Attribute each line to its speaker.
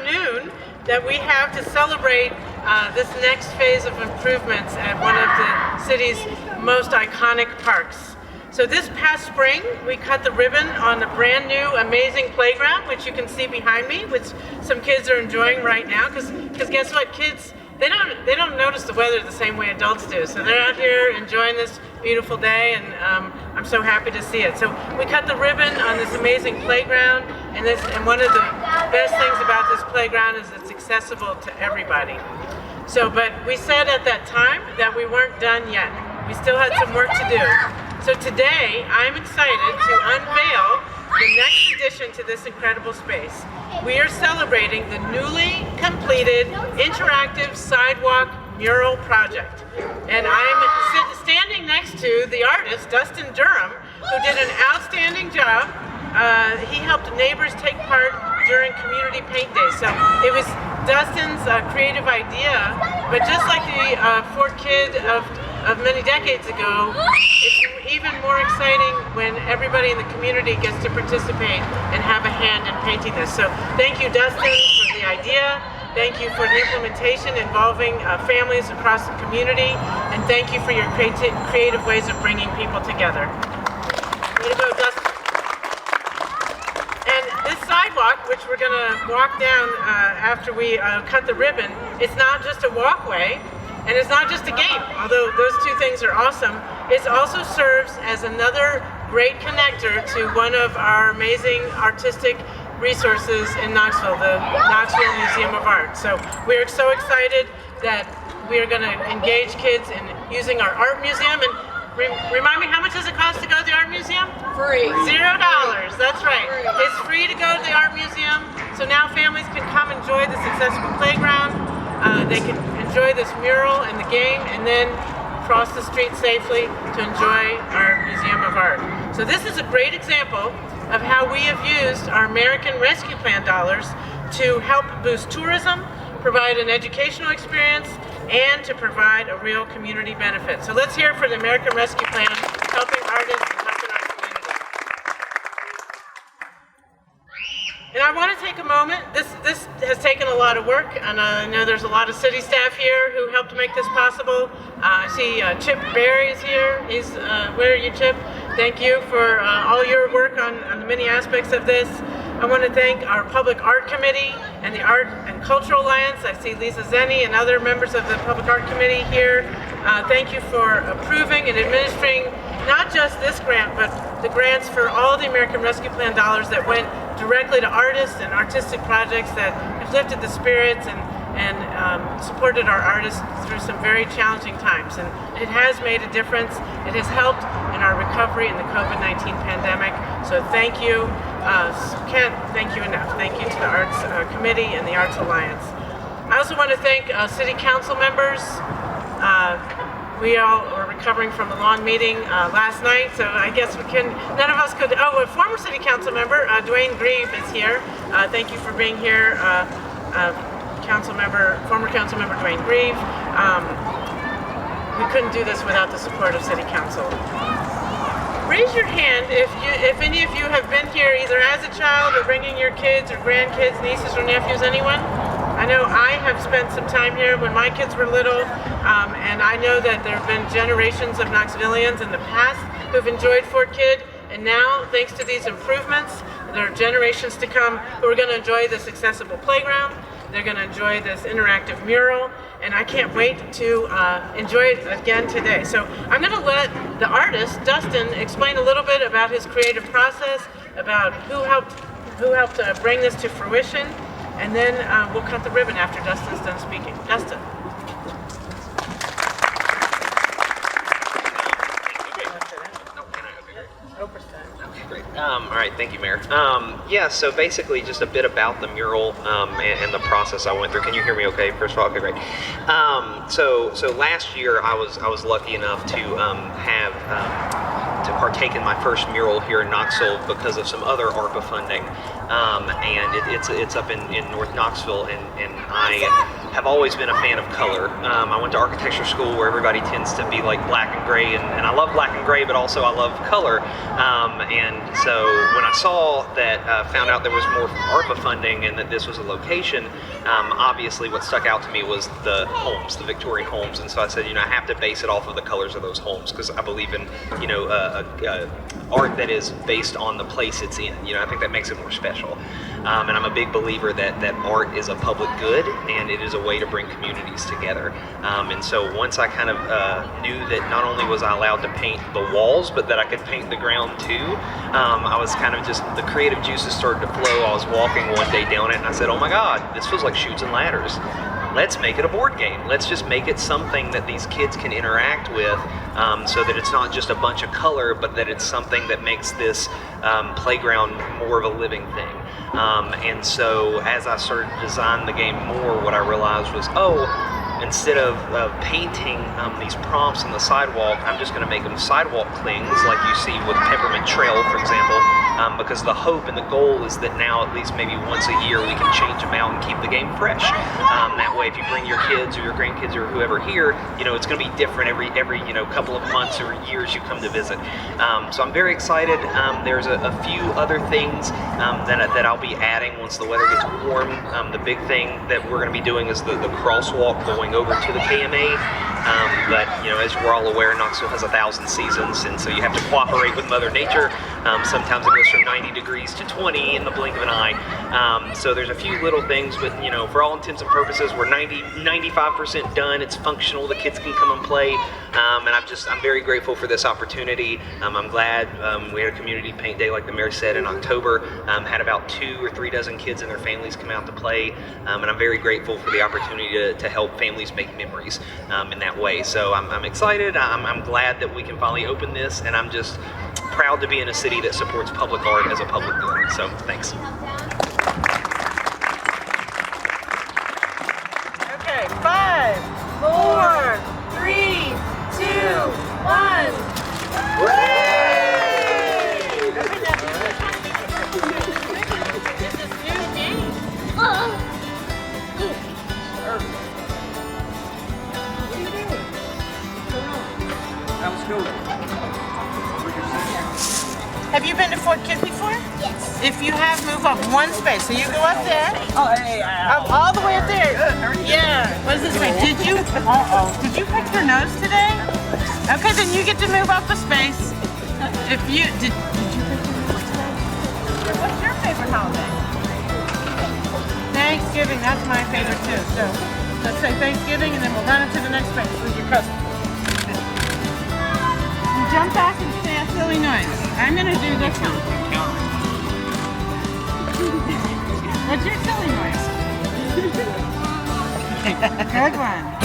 Speaker 1: afternoon that we have to celebrate this next phase of improvements at one of the city's most iconic parks. So this past spring, we cut the ribbon on a brand new, amazing playground, which you can see behind me, which some kids are enjoying right now. Because guess what, kids, they don't notice the weather the same way adults do. So they're out here enjoying this beautiful day, and I'm so happy to see it. So we cut the ribbon on this amazing playground, and one of the best things about this playground is it's accessible to everybody. So, but we said at that time that we weren't done yet. We still had some work to do. So today, I'm excited to unveil the next addition to this incredible space. We are celebrating the newly completed interactive sidewalk mural project. And I'm standing next to the artist, Dustin Durham, who did an outstanding job. He helped neighbors take part during Community Paint Day. So it was Dustin's creative idea, but just like the Fort Kid of many decades ago, it's even more exciting when everybody in the community gets to participate and have a hand in painting this. So thank you, Dustin, for the idea. Thank you for the implementation involving families across the community, and thank you for your creative ways of bringing people together. Way to go, Dustin. And this sidewalk, which we're going to walk down after we cut the ribbon, it's not just a walkway, and it's not just a game, although those two things are awesome. It also serves as another great connector to one of our amazing artistic resources in Knoxville, the Knoxville Museum of Art. So we're so excited that we are going to engage kids in using our art museum. And remind me, how much does it cost to go to the art museum?
Speaker 2: Free.
Speaker 1: $0. That's right. It's free to go to the art museum. So now families can come enjoy this accessible playground. They can enjoy this mural and the game, and then cross the street safely to enjoy our Museum of Art. So this is a great example of how we have used our American Rescue Plan dollars to help boost tourism, provide an educational experience, and to provide a real community benefit. So let's hear from the American Rescue Plan, helping artists and helping our community. And I want to take a moment. This has taken a lot of work, and I know there's a lot of city staff here who helped make this possible. I see Chip Berry is here. Where are you, Chip? Thank you for all your work on the many aspects of this. I want to thank our Public Art Committee and the Art and Cultural Alliance. I see Lisa Zenny and other members of the Public Art Committee here. Thank you for approving and administering not just this grant, but the grants for all the American Rescue Plan dollars that went directly to artists and artistic projects that have lifted the spirits and supported our artists through some very challenging times. And it has made a difference. It has helped in our recovery in the COVID-19 pandemic. So thank you. Can't thank you enough. Thank you to the Arts Committee and the Arts Alliance. I also want to thank city council members. We all were recovering from a long meeting last night, so I guess none of us could. Oh, a former city council member, Dwayne Grieve, is here. Thank you for being here, former council member Dwayne Grieve. We couldn't do this without the support of city council. Raise your hand if any of you have been here either as a child or bringing your kids or grandkids, nieces or nephews, anyone? I know I have spent some time here when my kids were little, and I know that there have been generations of Knoxvillians in the past who've enjoyed Fort Kidd, and now, thanks to these improvements, there are generations to come who are going to enjoy this accessible playground. They're going to enjoy this interactive mural, and I can't wait to enjoy it again today. So I'm going to let the artist, Dustin, explain a little bit about his creative process, about who helped bring this to fruition, and then we'll cut the ribbon after Dustin's done speaking. Dustin.
Speaker 3: All right, thank you, Mayor. Yeah, so basically just a bit about the mural and the process I went through. Can you hear me okay, first of all? Okay, great. So last year I was lucky enough to to partake in my first mural here in Knoxville because of some other ARPA funding. and it's up in North Knoxville, and I have always been a fan of color. I went to architecture school where everybody tends to be like black and gray, and I love black and gray, but also I love color. And so when I saw that, found out there was more ARPA funding and that this was a location, obviously what stuck out to me was the homes, the Victorian homes. And so I said, I have to base it off of the colors of those homes, because I believe in, art that is based on the place it's in. I think that makes it more special. And I'm a big believer that art is a public good, and it is a way to bring communities together. And so once I kind of knew that not only was I allowed to paint the walls, but that I could paint the ground too, I was kind of just, the creative juices started to flow. I was walking one day down it, and I said, oh my God, this feels like Chutes and Ladders. Let's make it a board game. Let's just make it something that these kids can interact with, so that it's not just a bunch of color, but that it's something that makes this playground more of a living thing. And so as I started to design the game more, what I realized was, instead of painting these prompts on the sidewalk, I'm just going to make them sidewalk clings like you see with Peppermint Trail, for example, because the hope and the goal is that now at least maybe once a year we can change them out and keep the game fresh. That way, if you bring your kids or your grandkids or whoever here, it's going to be different every couple of months or years you come to visit. So I'm very excited. There's a few other things that I'll be adding once the weather gets warm. The big thing that we're going to be doing is the crosswalk going over to the KMA. But as we're all aware, Knoxville has 1,000 seasons, and so you have to cooperate with Mother Nature. Sometimes it goes from 90 degrees to 20 in the blink of an eye. So there's a few little things, but for all intents and purposes, we're 95% done. It's functional. The kids can come and play, and I'm very grateful for this opportunity. I'm glad we had a community paint day, like the mayor said, in October. Had about 2 or 3 dozen kids and their families come out to play, and I'm very grateful for the opportunity to help families make memories in that way. So I'm excited. I'm glad that we can finally open this, and I'm just proud to be in a city that supports public art as a public good. So thanks.
Speaker 1: Okay, 5, 4, 3, 2, 1. This is new game. Have you been to Fort Kidd before?
Speaker 2: Yes.
Speaker 1: If you have, move up one space. So you go up there.
Speaker 4: Oh, hey,
Speaker 1: All the way up there. Yeah. What does this say? Did you pick your nose today? Okay, then you get to move up a space. If you did you pick your nose today? What's your favorite holiday? Thanksgiving. That's my favorite too. So let's say Thanksgiving, and then we'll run into the next space with your cousin. You jump back and say a silly noise. I'm gonna do this one. What's your silly noise? Good one.